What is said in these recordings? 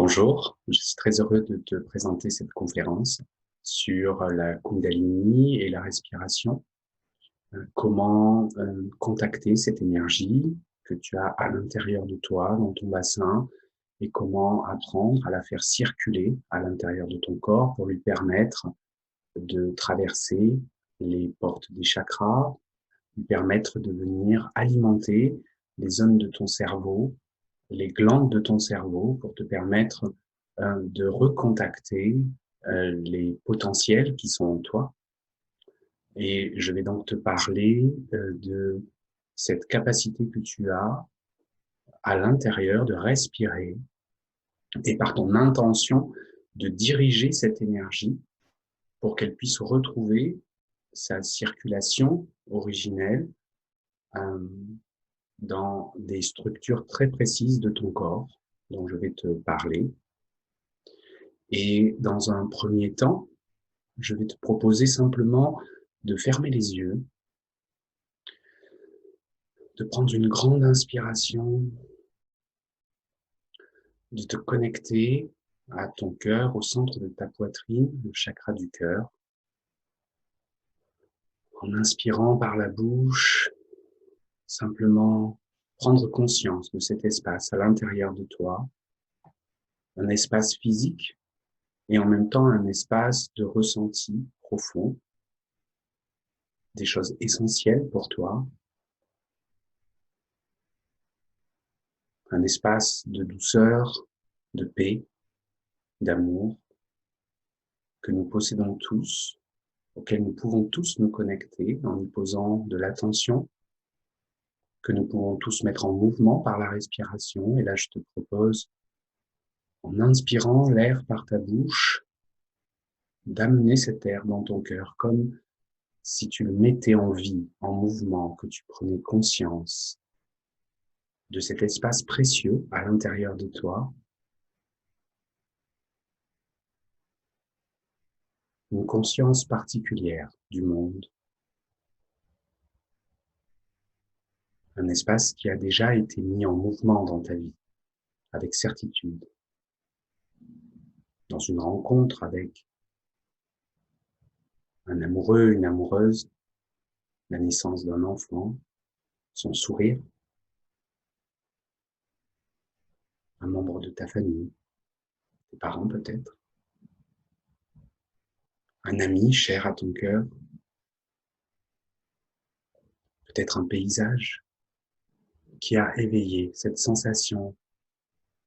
Bonjour, je suis très heureux de te présenter cette conférence sur la Kundalini et la respiration. Comment contacter cette énergie que tu as à l'intérieur de toi, dans ton bassin, et comment apprendre à la faire circuler à l'intérieur de ton corps pour lui permettre de traverser les portes des chakras, lui permettre de venir alimenter les zones de ton cerveau, les glandes de ton cerveau pour te permettre de recontacter les potentiels qui sont en toi. Et je vais donc te parler de cette capacité que tu as à l'intérieur de respirer et par ton intention de diriger cette énergie pour qu'elle puisse retrouver sa circulation originelle euh, dans des structures très précises de ton corps dont je vais te parler. Et dans un premier temps, je vais te proposer simplement de fermer les yeux, de prendre une grande inspiration, de te connecter à ton cœur, au centre de ta poitrine, le chakra du cœur, en inspirant par la bouche, simplement prendre conscience de cet espace à l'intérieur de toi, un espace physique et en même temps un espace de ressenti profond, des choses essentielles pour toi, un espace de douceur, de paix, d'amour que nous possédons tous, auquel nous pouvons tous nous connecter en y posant de l'attention, que nous pouvons tous mettre en mouvement par la respiration. Et là, je te propose, en inspirant l'air par ta bouche, d'amener cet air dans ton cœur, comme si tu le mettais en vie, en mouvement, que tu prenais conscience de cet espace précieux à l'intérieur de toi, une conscience particulière du monde, un espace qui a déjà été mis en mouvement dans ta vie, avec certitude, dans une rencontre avec un amoureux, une amoureuse, la naissance d'un enfant, son sourire, un membre de ta famille, tes parents peut-être, un ami cher à ton cœur, peut-être un paysage qui a éveillé cette sensation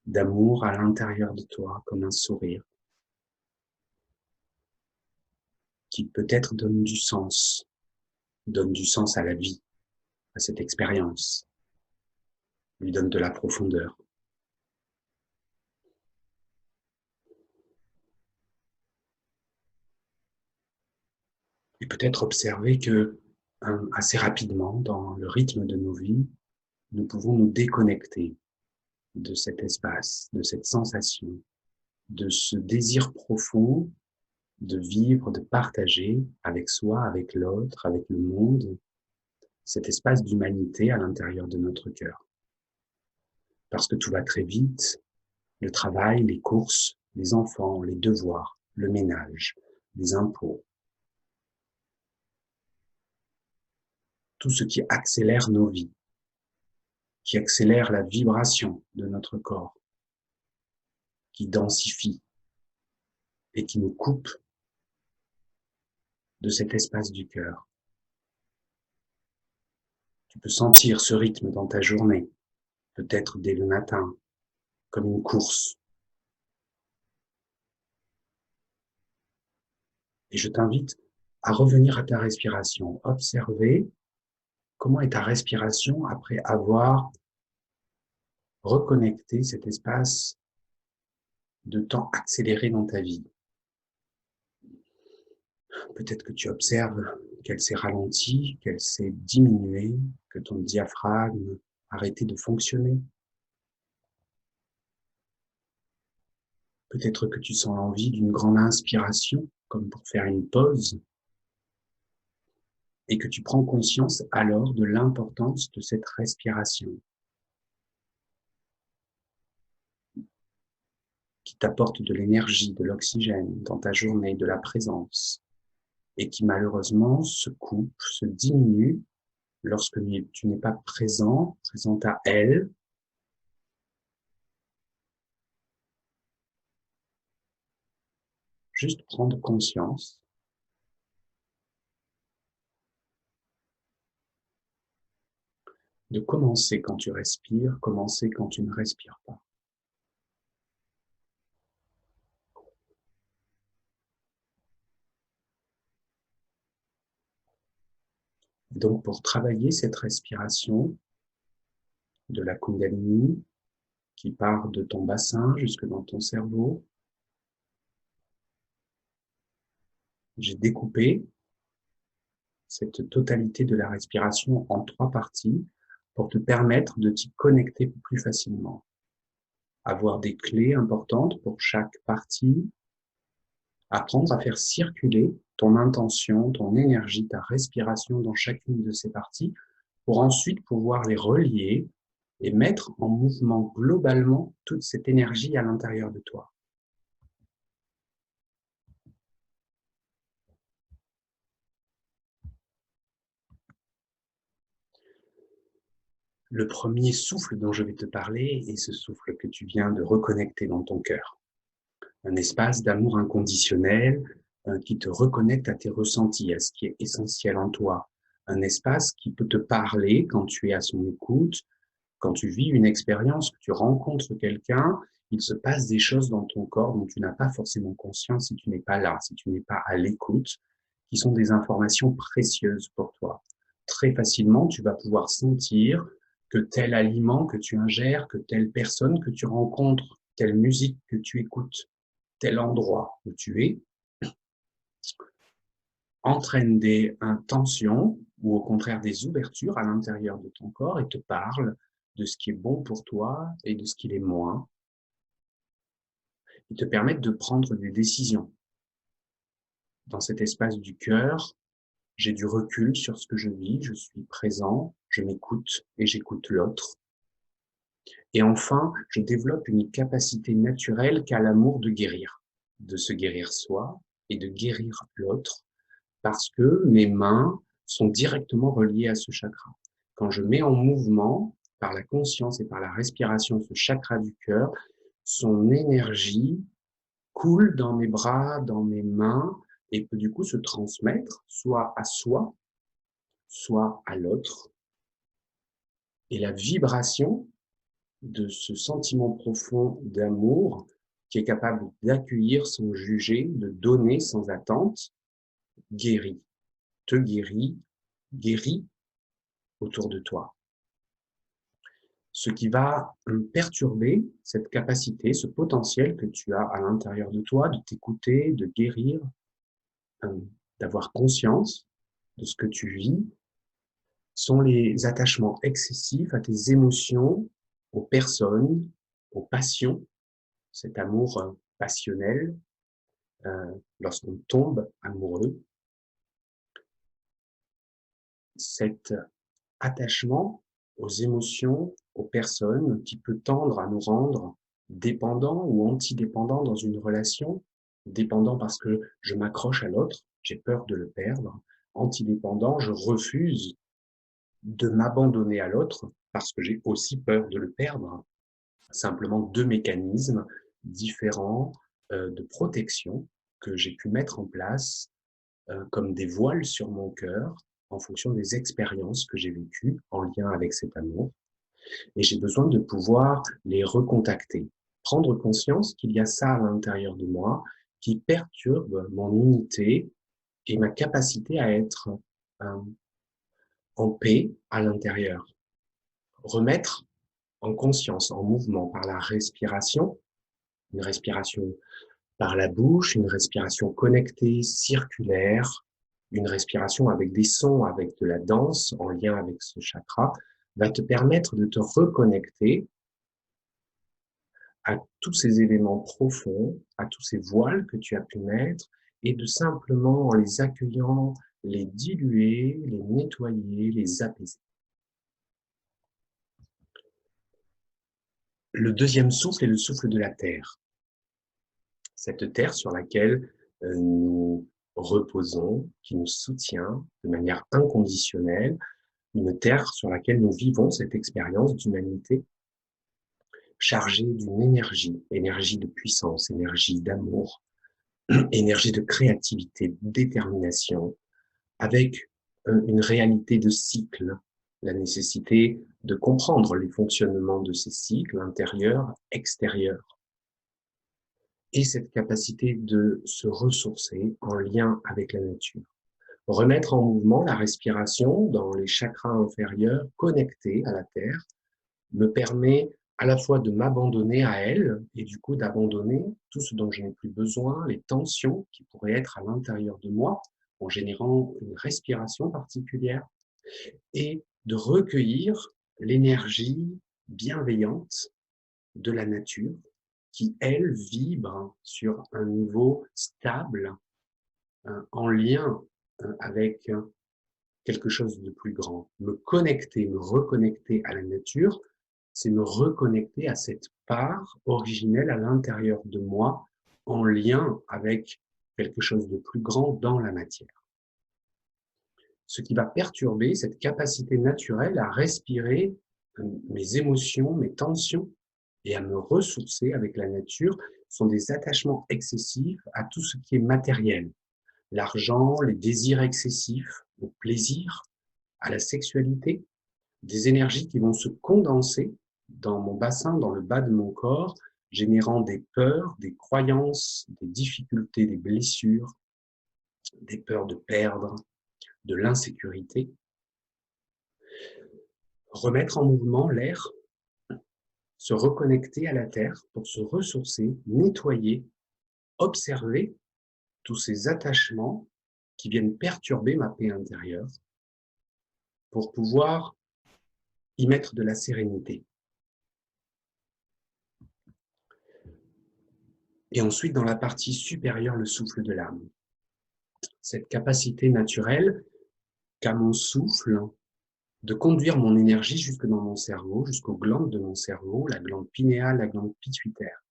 d'amour à l'intérieur de toi comme un sourire, qui peut-être donne du sens à la vie, à cette expérience, lui donne de la profondeur. Et peut-être observer que assez rapidement, dans le rythme de nos vies, nous pouvons nous déconnecter de cet espace, de cette sensation, de ce désir profond de vivre, de partager avec soi, avec l'autre, avec le monde, cet espace d'humanité à l'intérieur de notre cœur. Parce que tout va très vite, le travail, les courses, les enfants, les devoirs, le ménage, les impôts, tout ce qui accélère nos vies, qui accélère la vibration de notre corps, qui densifie et qui nous coupe de cet espace du cœur. Tu peux sentir ce rythme dans ta journée, peut-être dès le matin, comme une course. Et je t'invite à revenir à ta respiration, observer comment est ta respiration après avoir reconnecté cet espace de temps accéléré dans ta vie. Peut-être que tu observes qu'elle s'est ralentie, qu'elle s'est diminuée, que ton diaphragme a arrêté de fonctionner. Peut-être que tu sens l'envie d'une grande inspiration, comme pour faire une pause, et que tu prends conscience alors de l'importance de cette respiration, qui qui t'apporte de l'énergie, de l'oxygène dans ta journée, de la présence, et qui malheureusement se coupe, se diminue lorsque tu n'es pas présent, présente à elle. Juste prendre conscience de commencer quand tu respires, commencer quand tu ne respires pas. Donc, pour travailler cette respiration de la Kundalini qui part de ton bassin jusque dans ton cerveau, j'ai découpé cette totalité de la respiration en 3 parties pour te permettre de t'y connecter plus facilement. Avoir des clés importantes pour chaque partie, apprendre à faire circuler ton intention, ton énergie, ta respiration dans chacune de ces parties pour ensuite pouvoir les relier et mettre en mouvement globalement toute cette énergie à l'intérieur de toi. Le premier souffle dont je vais te parler est ce souffle que tu viens de reconnecter dans ton cœur. Un espace d'amour inconditionnel qui te reconnecte à tes ressentis, à ce qui est essentiel en toi. Un espace qui peut te parler quand tu es à son écoute, quand tu vis une expérience, que tu rencontres quelqu'un, il se passe des choses dans ton corps dont tu n'as pas forcément conscience si tu n'es pas là, si tu n'es pas à l'écoute, qui sont des informations précieuses pour toi. Très facilement, tu vas pouvoir sentir que tel aliment que tu ingères, que telle personne que tu rencontres, telle musique que tu écoutes, tel endroit où tu es, entraîne des tensions ou au contraire des ouvertures à l'intérieur de ton corps et te parle de ce qui est bon pour toi et de ce qui l'est moins. Ils te permettent de prendre des décisions. Dans cet espace du cœur, j'ai du recul sur ce que je vis, je suis présent, je m'écoute et j'écoute l'autre. Et enfin, je développe une capacité naturelle qu'a l'amour de guérir, de se guérir soi et de guérir l'autre, parce que mes mains sont directement reliées à ce chakra. Quand je mets en mouvement, par la conscience et par la respiration, ce chakra du cœur, son énergie coule dans mes bras, dans mes mains, et peut du coup se transmettre soit à soi, soit à l'autre. Et la vibration de ce sentiment profond d'amour qui est capable d'accueillir sans juger, de donner sans attente, guérit, te guérit, guérit autour de toi. Ce qui va perturber cette capacité, ce potentiel que tu as à l'intérieur de toi de t'écouter, de guérir, d'avoir conscience de ce que tu vis, sont les attachements excessifs à tes émotions, aux personnes, aux passions, cet amour passionnel, lorsqu'on tombe amoureux, cet attachement aux émotions, aux personnes qui peut tendre à nous rendre dépendants ou antidépendants dans une relation, dépendant parce que je m'accroche à l'autre, j'ai peur de le perdre, antidépendant, je refuse de m'abandonner à l'autre parce que j'ai aussi peur de le perdre. Simplement 2 mécanismes différents de protection que j'ai pu mettre en place comme des voiles sur mon cœur en fonction des expériences que j'ai vécues en lien avec cet amour. Et j'ai besoin de pouvoir les recontacter, prendre conscience qu'il y a ça à l'intérieur de moi qui perturbe mon unité et ma capacité à être en paix à l'intérieur. Remettre en conscience, en mouvement par la respiration, une respiration par la bouche, une respiration connectée, circulaire, une respiration avec des sons, avec de la danse en lien avec ce chakra, va te permettre de te reconnecter à tous ces éléments profonds, à tous ces voiles que tu as pu mettre et de simplement, en les accueillant, les diluer, les nettoyer, les apaiser. Le deuxième souffle est le souffle de la terre. Cette terre sur laquelle nous reposons, qui nous soutient de manière inconditionnelle, une terre sur laquelle nous vivons cette expérience d'humanité chargée d'une énergie, énergie de puissance, énergie d'amour, énergie de créativité, de détermination, avec une réalité de cycle, la nécessité de comprendre les fonctionnements de ces cycles intérieurs, extérieurs, et cette capacité de se ressourcer en lien avec la nature. Remettre en mouvement la respiration dans les chakras inférieurs connectés à la terre me permet à la fois de m'abandonner à elle et du coup d'abandonner tout ce dont je n'ai plus besoin, les tensions qui pourraient être à l'intérieur de moi en générant une respiration particulière et de recueillir l'énergie bienveillante de la nature qui, elle, vibre sur un niveau stable, en lien avec quelque chose de plus grand. Me connecter, me reconnecter à la nature, c'est me reconnecter à cette part originelle à l'intérieur de moi, en lien avec quelque chose de plus grand dans la matière. Ce qui va perturber cette capacité naturelle à respirer mes émotions, mes tensions et à me ressourcer avec la nature sont des attachements excessifs à tout ce qui est matériel. L'argent, les désirs excessifs, le plaisir, à la sexualité, des énergies qui vont se condenser dans mon bassin, dans le bas de mon corps, générant des peurs, des croyances, des difficultés, des blessures, des peurs de perdre, de l'insécurité. Remettre en mouvement l'air, se reconnecter à la terre pour se ressourcer, nettoyer, observer tous ces attachements qui viennent perturber ma paix intérieure pour pouvoir y mettre de la sérénité. Et ensuite, dans la partie supérieure, le souffle de l'âme. Cette capacité naturelle qu'a mon souffle de conduire mon énergie jusque dans mon cerveau, jusqu'aux glandes de mon cerveau, la glande pinéale, la glande pituitaire,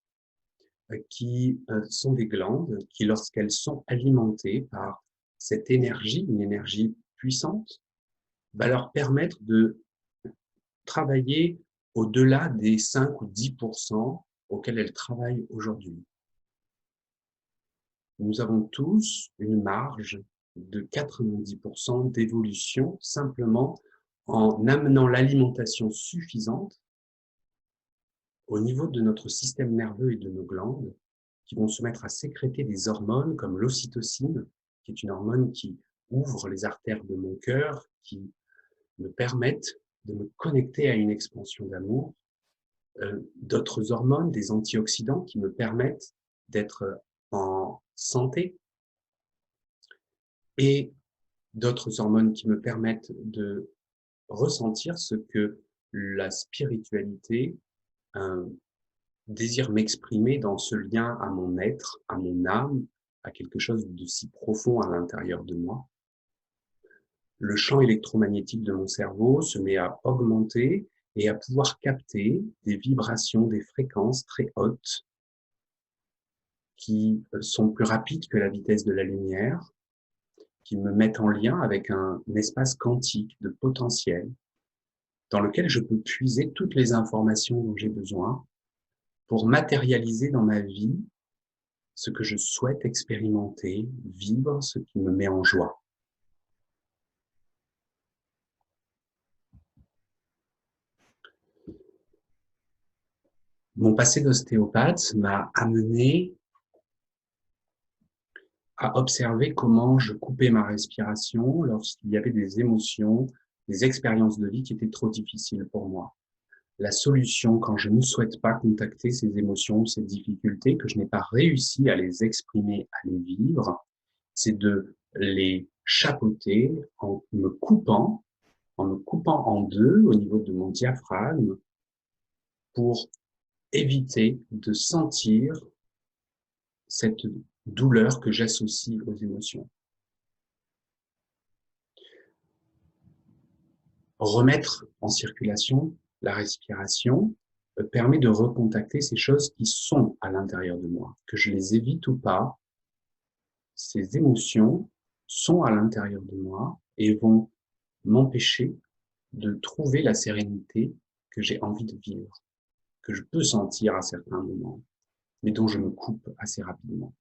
qui sont des glandes qui, lorsqu'elles sont alimentées par cette énergie, une énergie puissante, va leur permettre de travailler au-delà des 5 ou 10% auxquels elles travaillent aujourd'hui. Nous avons tous une marge de 90% d'évolution simplement en amenant l'alimentation suffisante au niveau de notre système nerveux et de nos glandes qui vont se mettre à sécréter des hormones comme l'ocytocine, qui est une hormone qui ouvre les artères de mon cœur, qui me permettent de me connecter à une expansion d'amour, d'autres hormones, des antioxydants qui me permettent d'être en santé et d'autres hormones qui me permettent de ressentir ce que la spiritualité désire m'exprimer dans ce lien à mon être, à mon âme, à quelque chose de si profond à l'intérieur de moi. Le champ électromagnétique de mon cerveau se met à augmenter et à pouvoir capter des vibrations, des fréquences très hautes qui sont plus rapides que la vitesse de la lumière, qui me mettent en lien avec un espace quantique de potentiel dans lequel je peux puiser toutes les informations dont j'ai besoin pour matérialiser dans ma vie ce que je souhaite expérimenter, vivre, ce qui me met en joie. Mon passé d'ostéopathe m'a amené à observer comment je coupais ma respiration lorsqu'il y avait des émotions, des expériences de vie qui étaient trop difficiles pour moi. La solution, quand je ne souhaite pas contacter ces émotions, ces difficultés, que je n'ai pas réussi à les exprimer, à les vivre, c'est de les chapeauter en me coupant en deux au niveau de mon diaphragme pour éviter de sentir cette douleur que j'associe aux émotions. Remettre en circulation la respiration permet de recontacter ces choses qui sont à l'intérieur de moi. Que je les évite ou pas, ces émotions sont à l'intérieur de moi et vont m'empêcher de trouver la sérénité que j'ai envie de vivre, que je peux sentir à certains moments, mais dont je me coupe assez rapidement.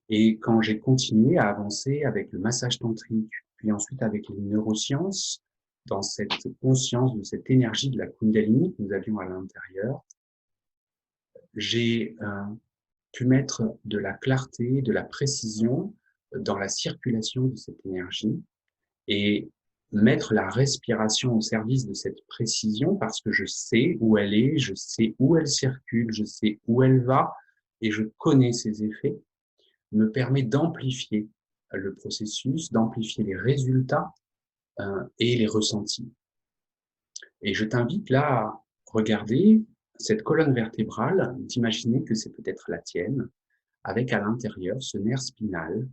Et quand j'ai continué à avancer avec le massage tantrique, puis ensuite avec les neurosciences, dans cette conscience de cette énergie de la Kundalini que nous avions à l'intérieur, j'ai pu mettre de la clarté, de la précision dans la circulation de cette énergie et mettre la respiration au service de cette précision parce que je sais où elle est, je sais où elle circule, je sais où elle va et je connais ses effets, me permet d'amplifier le processus, d'amplifier les résultats et les ressentis. Et je t'invite là à regarder cette colonne vertébrale, d'imaginer que c'est peut-être la tienne, avec à l'intérieur ce nerf spinal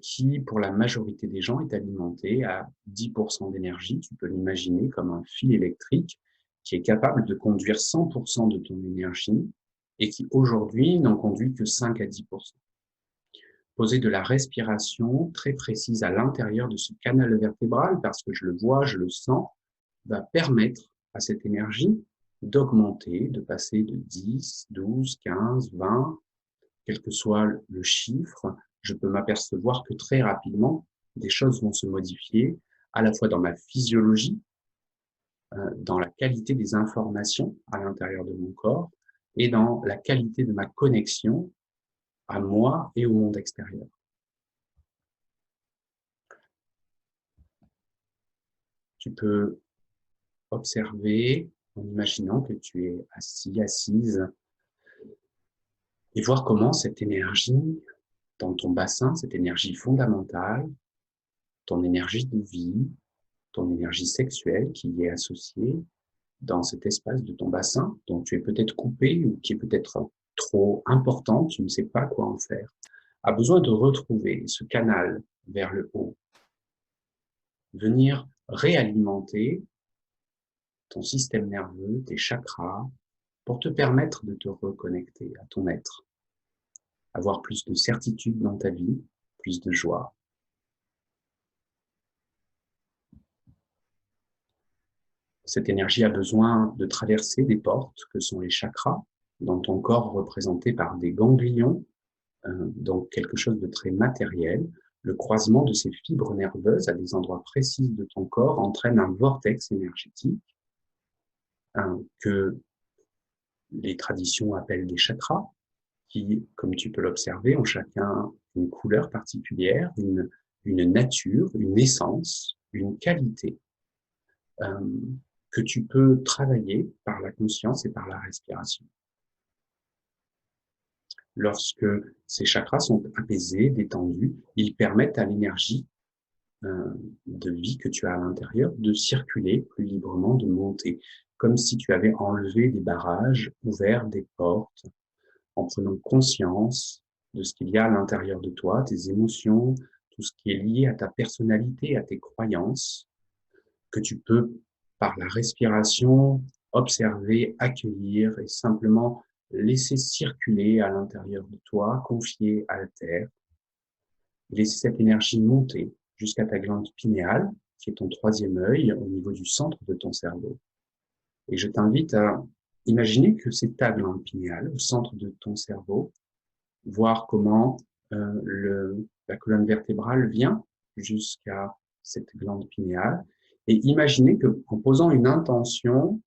qui, pour la majorité des gens, est alimenté à 10% d'énergie. Tu peux l'imaginer comme un fil électrique qui est capable de conduire 100% de ton énergie et qui, aujourd'hui, n'en conduit que 5 à 10%. Poser de la respiration très précise à l'intérieur de ce canal vertébral, parce que je le vois, je le sens, va permettre à cette énergie d'augmenter, de passer de 10, 12, 15, 20, quel que soit le chiffre, je peux m'apercevoir que très rapidement, des choses vont se modifier, à la fois dans ma physiologie, dans la qualité des informations à l'intérieur de mon corps, et dans la qualité de ma connexion à moi et au monde extérieur. Tu peux observer en imaginant que tu es assis, assise, et voir comment cette énergie dans ton bassin, cette énergie fondamentale, ton énergie de vie, ton énergie sexuelle qui y est associée dans cet espace de ton bassin dont tu es peut-être coupé ou qui est peut-être trop important, tu ne sais pas quoi en faire, a besoin de retrouver ce canal vers le haut, venir réalimenter ton système nerveux, tes chakras, pour te permettre de te reconnecter à ton être, avoir plus de certitude dans ta vie, plus de joie. Cette énergie a besoin de traverser des portes que sont les chakras, dans ton corps représentés par des ganglions, donc quelque chose de très matériel. Le croisement de ces fibres nerveuses à des endroits précis de ton corps entraîne un vortex énergétique que les traditions appellent des chakras, qui, comme tu peux l'observer, ont chacun une couleur particulière, une nature, une essence, une qualité que tu peux travailler par la conscience et par la respiration. Lorsque ces chakras sont apaisés, détendus, ils permettent à l'énergie de vie que tu as à l'intérieur de circuler plus librement, de monter, comme si tu avais enlevé des barrages, ouvert des portes, en prenant conscience de ce qu'il y a à l'intérieur de toi, tes émotions, tout ce qui est lié à ta personnalité, à tes croyances, que tu peux, par la respiration, observer, accueillir et simplement laisser circuler à l'intérieur de toi, confier à la terre, laisser cette énergie monter jusqu'à ta glande pinéale, qui est ton troisième œil au niveau du centre de ton cerveau. Et je t'invite à imaginer que c'est ta glande pinéale au centre de ton cerveau, voir comment la colonne vertébrale vient jusqu'à cette glande pinéale et imaginer que en posant une intention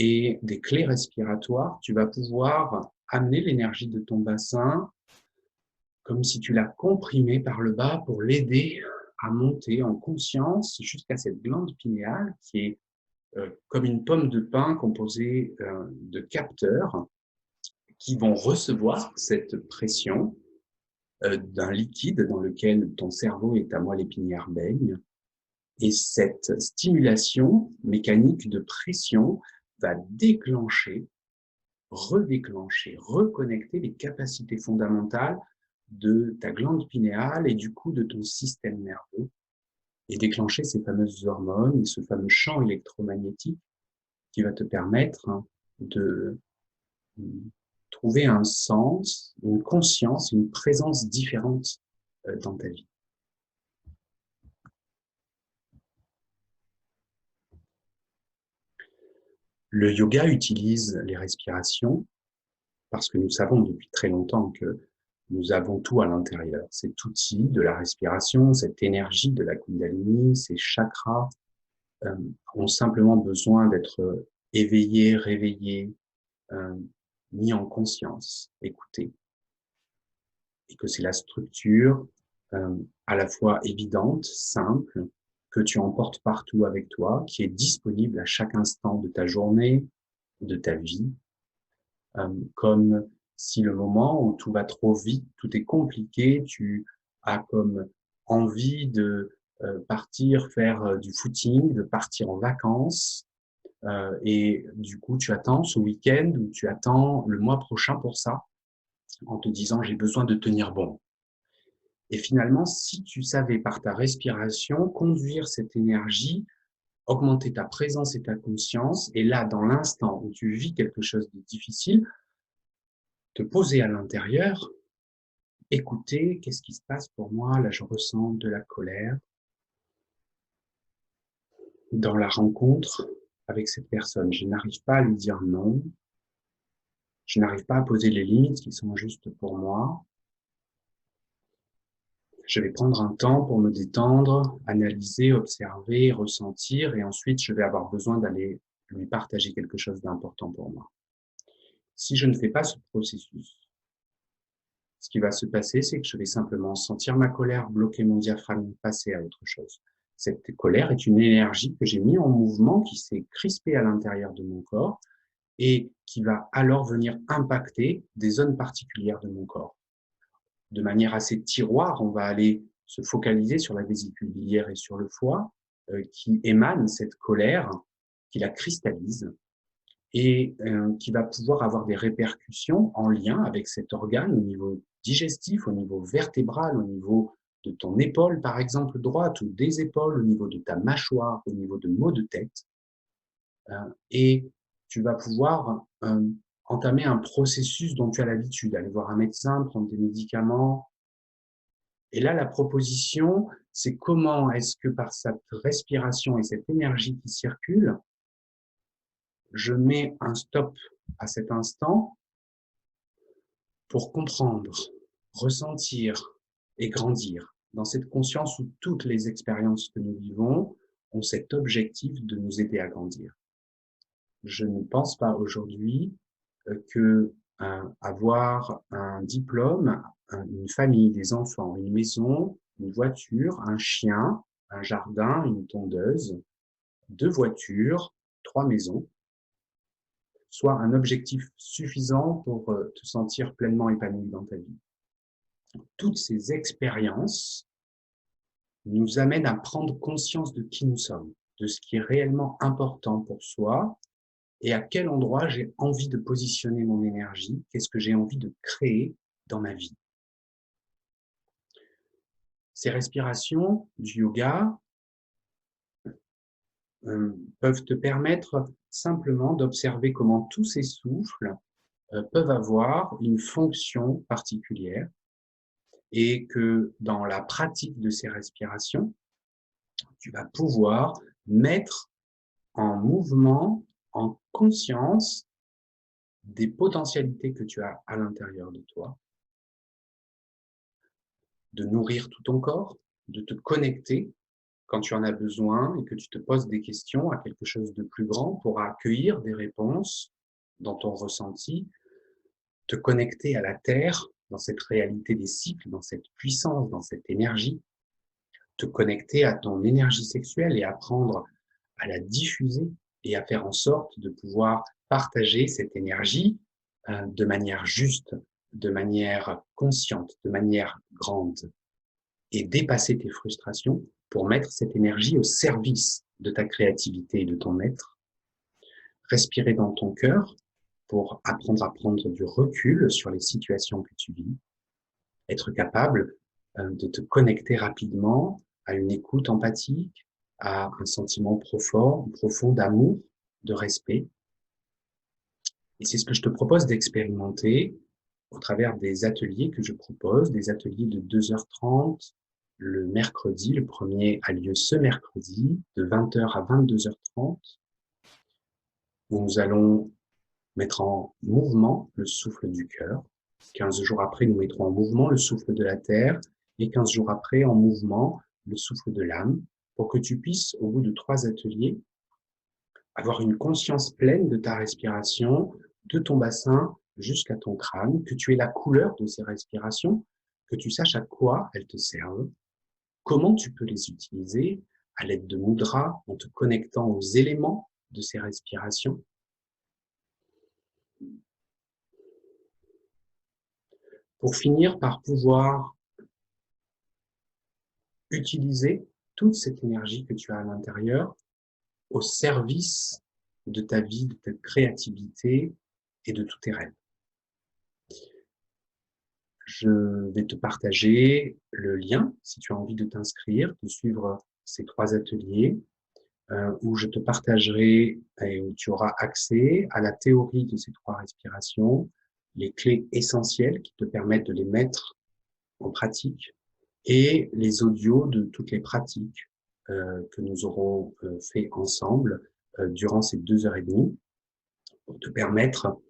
et des clés respiratoires, tu vas pouvoir amener l'énergie de ton bassin comme si tu l'as comprimé par le bas pour l'aider à monter en conscience jusqu'à cette glande pinéale qui est comme une pomme de pin composée de capteurs qui vont recevoir cette pression d'un liquide dans lequel ton cerveau et ta moelle épinière baignent. Et cette stimulation mécanique de pression va déclencher, redéclencher, reconnecter les capacités fondamentales de ta glande pinéale et du coup de ton système nerveux et déclencher ces fameuses hormones, ce fameux champ électromagnétique qui va te permettre de trouver un sens, une conscience, une présence différente dans ta vie. Le yoga utilise les respirations parce que nous savons depuis très longtemps que nous avons tout à l'intérieur. Cet outil de la respiration, cette énergie de la Kundalini, ces chakras ont simplement besoin d'être éveillés, réveillés, mis en conscience, écoutés. Et que c'est la structure à la fois évidente, simple, que tu emportes partout avec toi, qui est disponible à chaque instant de ta journée, de ta vie, comme si le moment où tout va trop vite, tout est compliqué, tu as comme envie de partir faire du footing, de partir en vacances, et du coup tu attends ce week-end ou tu attends le mois prochain pour ça, en te disant j'ai besoin de tenir bon. Et finalement, si tu savais par ta respiration conduire cette énergie, augmenter ta présence et ta conscience, et là, dans l'instant où tu vis quelque chose de difficile, te poser à l'intérieur, écouter, qu'est-ce qui se passe pour moi? Là, je ressens de la colère. Dans la rencontre avec cette personne, je n'arrive pas à lui dire non. Je n'arrive pas à poser les limites qui sont justes pour moi. Je vais prendre un temps pour me détendre, analyser, observer, ressentir, et ensuite je vais avoir besoin d'aller lui partager quelque chose d'important pour moi. Si je ne fais pas ce processus, ce qui va se passer, c'est que je vais simplement sentir ma colère, bloquer mon diaphragme, passer à autre chose. Cette colère est une énergie que j'ai mis en mouvement, qui s'est crispée à l'intérieur de mon corps et qui va alors venir impacter des zones particulières de mon corps. De manière assez tiroir, on va aller se focaliser sur la vésicule biliaire et sur le foie, qui émanent cette colère, qui la cristallise et qui va pouvoir avoir des répercussions en lien avec cet organe au niveau digestif, au niveau vertébral, au niveau de ton épaule, par exemple, droite, ou des épaules, au niveau de ta mâchoire, au niveau de maux de tête. Et tu vas pouvoir entamer un processus dont tu as l'habitude, aller voir un médecin, prendre des médicaments. Et là, la proposition, c'est comment est-ce que par cette respiration et cette énergie qui circule, je mets un stop à cet instant pour comprendre, ressentir et grandir dans cette conscience où toutes les expériences que nous vivons ont cet objectif de nous aider à grandir. Je ne pense pas aujourd'hui que avoir un diplôme, une famille, des enfants, une maison, une voiture, un chien, un jardin, une tondeuse, 2 voitures, 3 maisons, soit un objectif suffisant pour te sentir pleinement épanoui dans ta vie. Toutes ces expériences nous amènent à prendre conscience de qui nous sommes, de ce qui est réellement important pour soi et à quel endroit j'ai envie de positionner mon énergie, qu'est-ce que j'ai envie de créer dans ma vie. Ces respirations du yoga peuvent te permettre simplement d'observer comment tous ces souffles peuvent avoir une fonction particulière et que dans la pratique de ces respirations, tu vas pouvoir mettre en mouvement, en conscience, des potentialités que tu as à l'intérieur de toi, de nourrir tout ton corps, de te connecter quand tu en as besoin et que tu te poses des questions à quelque chose de plus grand pour accueillir des réponses dans ton ressenti, te connecter à la Terre, dans cette réalité des cycles, dans cette puissance, dans cette énergie, te connecter à ton énergie sexuelle et apprendre à la diffuser et à faire en sorte de pouvoir partager cette énergie de manière juste, de manière consciente, de manière grande et dépasser tes frustrations pour mettre cette énergie au service de ta créativité et de ton être. Respirer dans ton cœur pour apprendre à prendre du recul sur les situations que tu vis. Être capable de te connecter rapidement à une écoute empathique, à un sentiment profond d'amour de respect. Et c'est ce que je te propose d'expérimenter au travers des ateliers que je propose, des ateliers de 2h30 le mercredi. Le premier a lieu ce mercredi de 20h à 22h30, où nous allons mettre en mouvement le souffle du cœur. 15 jours après, nous mettrons en mouvement le souffle de la terre et 15 jours après, en mouvement, le souffle de l'âme, pour que tu puisses, au bout de 3 ateliers, avoir une conscience pleine de ta respiration, de ton bassin jusqu'à ton crâne, que tu aies la couleur de ces respirations, que tu saches à quoi elles te servent, comment tu peux les utiliser à l'aide de mudras, en te connectant aux éléments de ces respirations. Pour finir par pouvoir utiliser toute cette énergie que tu as à l'intérieur au service de ta vie, de ta créativité et de tous tes rêves. Je vais te partager le lien si tu as envie de t'inscrire, de suivre ces 3 ateliers où je te partagerai et où tu auras accès à la théorie de ces 3 respirations, les clés essentielles qui te permettent de les mettre en pratique et les audios de toutes les pratiques que nous aurons fait ensemble durant ces 2h30 pour te permettre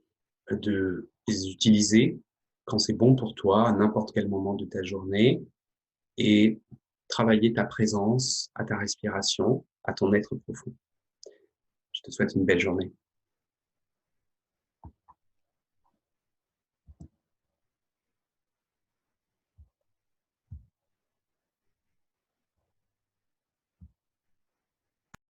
de les utiliser quand c'est bon pour toi, à n'importe quel moment de ta journée, et travailler ta présence à ta respiration, à ton être profond. Je te souhaite une belle journée.